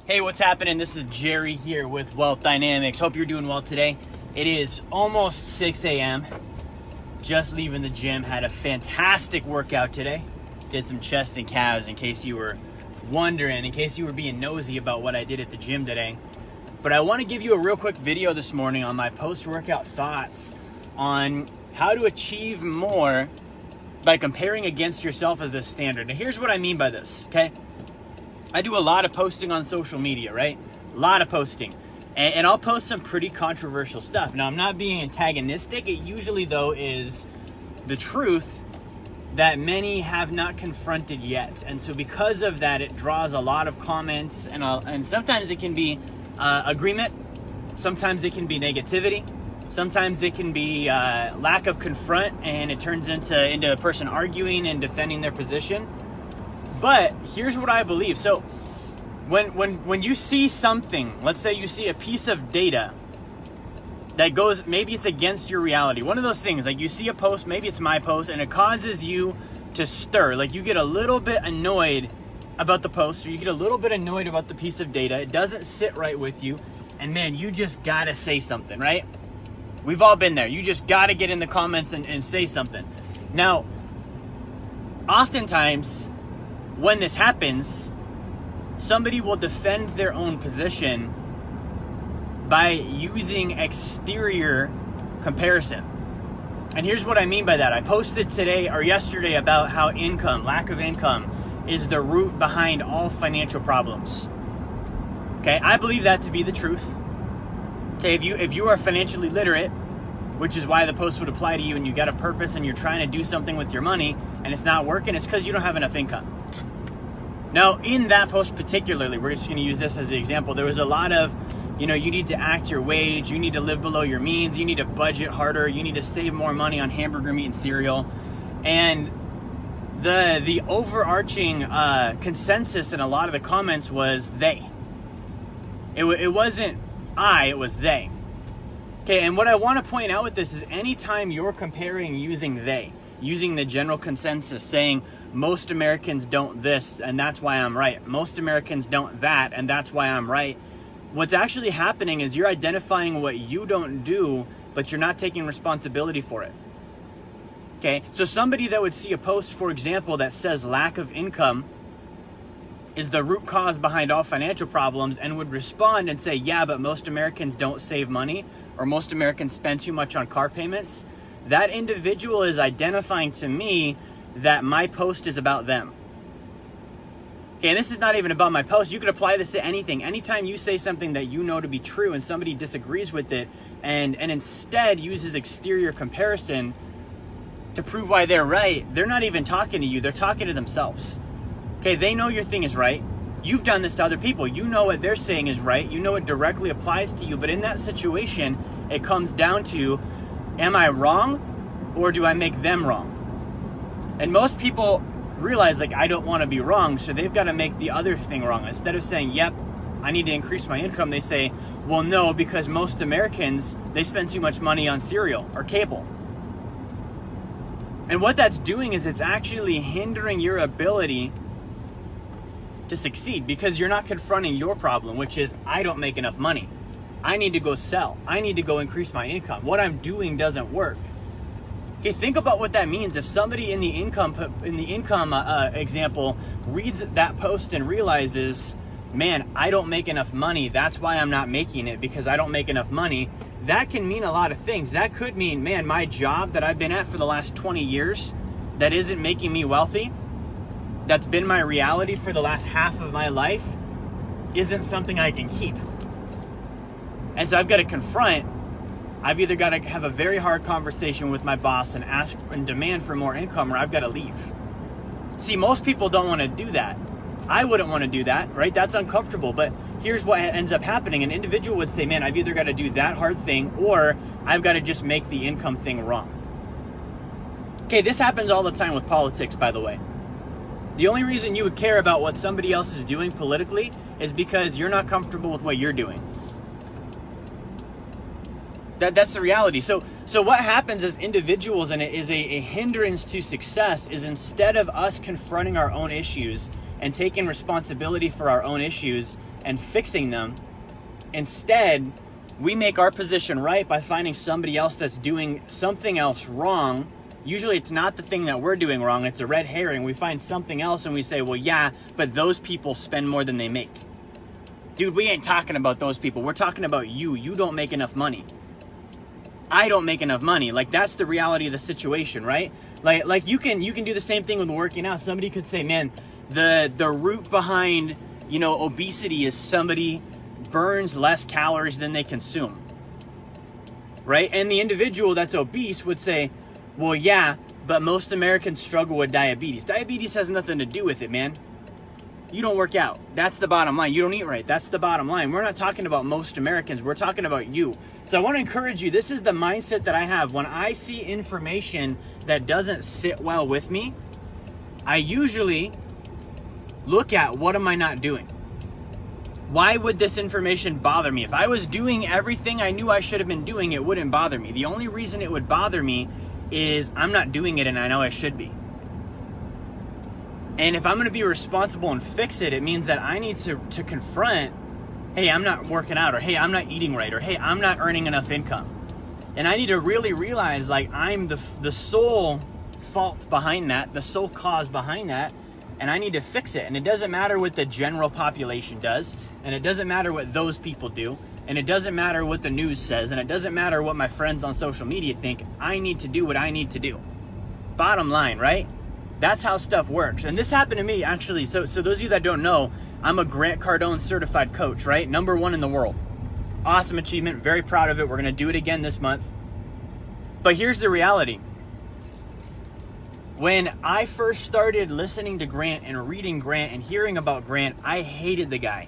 Hey, what's happening? This is Jerry here with Wealth Dynamics. Hope you're doing well today. It is almost 6 a.m. Just leaving the gym. Had a fantastic workout today. Did some chest and calves in case you were wondering, in case you were being nosy about what I did at the gym today. But I want to give you a real quick video this morning on my post-workout thoughts on how to achieve more by comparing against yourself as the standard. Now, here's what I mean by this, okay? I do a lot of posting on social media, right? A lot of posting. And I'll post some pretty controversial stuff. Now, I'm not being antagonistic. It usually, though, is the truth that many have not confronted yet. And so because of that, it draws a lot of comments. And sometimes it can be agreement. Sometimes it can be negativity. Sometimes it can be lack of confront, and it turns into a person arguing and defending their position. But here's what I believe. So when you see something, let's say you see a piece of data that goes, maybe it's against your reality. One of those things, like you see a post, maybe it's my post, and it causes you to stir. Like you get a little bit annoyed about the post, or you get a little bit annoyed about the piece of data. It doesn't sit right with you. And man, you just gotta say something, right? We've all been there. You just gotta get in the comments and say something. Now, oftentimes, when this happens, somebody will defend their own position by using exterior comparison. And here's what I mean by that. I posted today or yesterday about how lack of income, is the root behind all financial problems. Okay, I believe that to be the truth. Okay, if you are financially literate, which is why the post would apply to you, and you got a purpose and you're trying to do something with your money and it's not working, it's because you don't have enough income. Now, in that post particularly, we're just going to use this as the example. There was a lot of, you need to act your wage, you need to live below your means, you need to budget harder, you need to save more money on hamburger meat and cereal. And the overarching consensus in a lot of the comments was they. It wasn't I, it was they. Okay, and what I want to point out with this is anytime you're comparing using they, using the general consensus, saying most Americans don't this and that's why I'm right, most Americans don't that and that's why I'm right, what's actually happening is you're identifying what you don't do, but you're not taking responsibility for it. Okay, so somebody that would see a post, for example, that says lack of income is the root cause behind all financial problems, and would respond and say, yeah, but most Americans don't save money, or most Americans spend too much on car payments, that individual is identifying to me that my post is about them. Okay, and this is not even about my post. You could apply this to anything. Anytime you say something that you know to be true and somebody disagrees with it and instead uses exterior comparison to prove why they're right, they're not even talking to you. They're talking to themselves. Okay, they know your thing is right. You've done this to other people. You know what they're saying is right. You know it directly applies to you. But in that situation, it comes down to, am I wrong or do I make them wrong? And most people realize, I don't want to be wrong, so they've got to make the other thing wrong. Instead of saying, yep, I need to increase my income, they say, well, no, because most Americans, they spend too much money on cereal or cable. And what that's doing is it's actually hindering your ability to succeed, because you're not confronting your problem, which is, I don't make enough money. I need to go sell. I need to go increase my income. What I'm doing doesn't work. Okay, think about what that means. If somebody in the income example reads that post and realizes, man, I don't make enough money, that's why I'm not making it, because I don't make enough money, that can mean a lot of things. That could mean, man, my job that I've been at for the last 20 years that isn't making me wealthy, that's been my reality for the last half of my life, isn't something I can keep. And so I've got to confront. I've either got to have a very hard conversation with my boss and ask and demand for more income, or I've got to leave. See, most people don't want to do that. I wouldn't want to do that, right? That's uncomfortable. But here's what ends up happening. An individual would say, man, I've either got to do that hard thing, or I've got to just make the income thing wrong. Okay, this happens all the time with politics, by the way. The only reason you would care about what somebody else is doing politically is because you're not comfortable with what you're doing. That's the reality. So what happens as individuals, and it is a hindrance to success, is instead of us confronting our own issues and taking responsibility for our own issues and fixing them. Instead, we make our position right by finding somebody else that's doing something else wrong. Usually it's not the thing that we're doing wrong, it's a red herring. We find something else and we say, well, yeah, but those people spend more than they make. Dude, we ain't talking about those people. We're talking about you. You don't make enough money. I don't make enough money. Like, that's the reality of the situation, right? Like you can do the same thing with working out. Somebody could say, man, the root behind, obesity is somebody burns less calories than they consume, right? And the individual that's obese would say, well, yeah, but most Americans struggle with diabetes. Diabetes has nothing to do with it, man. You don't work out. That's the bottom line. You don't eat right. That's the bottom line. We're not talking about most Americans. We're talking about you. So I want to encourage you. This is the mindset that I have. When I see information that doesn't sit well with me, I usually look at, what am I not doing? Why would this information bother me? If I was doing everything I knew I should have been doing, it wouldn't bother me. The only reason it would bother me is I'm not doing it and I know I should be. And if I'm going to be responsible and fix it, it means that I need to confront, hey, I'm not working out, or hey, I'm not eating right, or hey, I'm not earning enough income. And I need to really realize, like, I'm the sole fault behind that, the sole cause behind that, and I need to fix it. And it doesn't matter what the general population does, and it doesn't matter what those people do, and it doesn't matter what the news says, and it doesn't matter what my friends on social media think. I need to do what I need to do. Bottom line, right? That's how stuff works. And this happened to me, actually. So those of you that don't know, I'm a Grant Cardone certified coach, right? #1 in the world. Awesome achievement. Very proud of it. We're going to do it again this month. But here's the reality. When I first started listening to Grant and reading Grant and hearing about Grant, I hated the guy.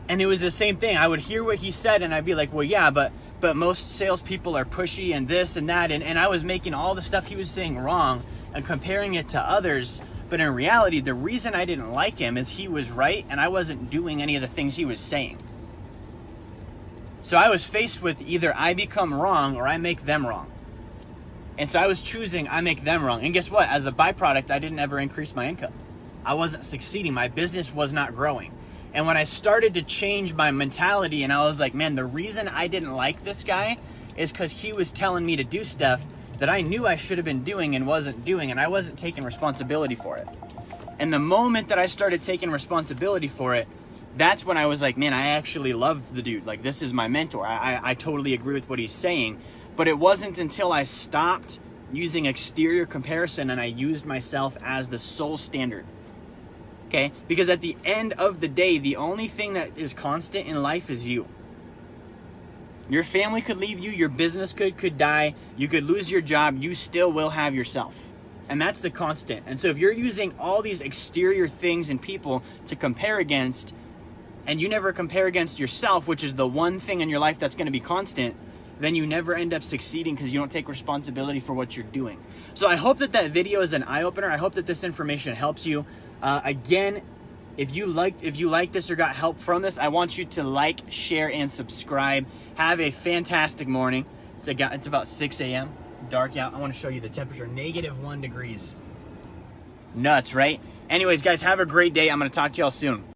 And it was the same thing. I would hear what he said and I'd be like, well, yeah, but most salespeople are pushy and this and that. And I was making all the stuff he was saying wrong and comparing it to others. But in reality, the reason I didn't like him is he was right and I wasn't doing any of the things he was saying. So I was faced with either I become wrong or I make them wrong. And so I was choosing I make them wrong. And guess what? As a byproduct, I didn't ever increase my income. I wasn't succeeding. My business was not growing. And when I started to change my mentality and I was like, man, the reason I didn't like this guy is because he was telling me to do stuff that I knew I should have been doing and wasn't doing, and I wasn't taking responsibility for it. And the moment that I started taking responsibility for it, that's when I was like, man, I actually love the dude. Like, this is my mentor. I totally agree with what he's saying. But it wasn't until I stopped using exterior comparison and I used myself as the sole standard. Okay? Because at the end of the day, the only thing that is constant in life is you. Your family could leave you, your business could die, you could lose your job, you still will have yourself. And that's the constant. And so if you're using all these exterior things and people to compare against, and you never compare against yourself, which is the one thing in your life that's going to be constant, then you never end up succeeding because you don't take responsibility for what you're doing. So I hope that video is an eye-opener. I hope that this information helps you. Again, if you like this or got help from this, I want you to like, share, and subscribe. Have a fantastic morning. It's about 6 a.m. Dark out. I want to show you the temperature, -1 degrees. Nuts, right? Anyways, guys, have a great day. I'm going to talk to y'all soon.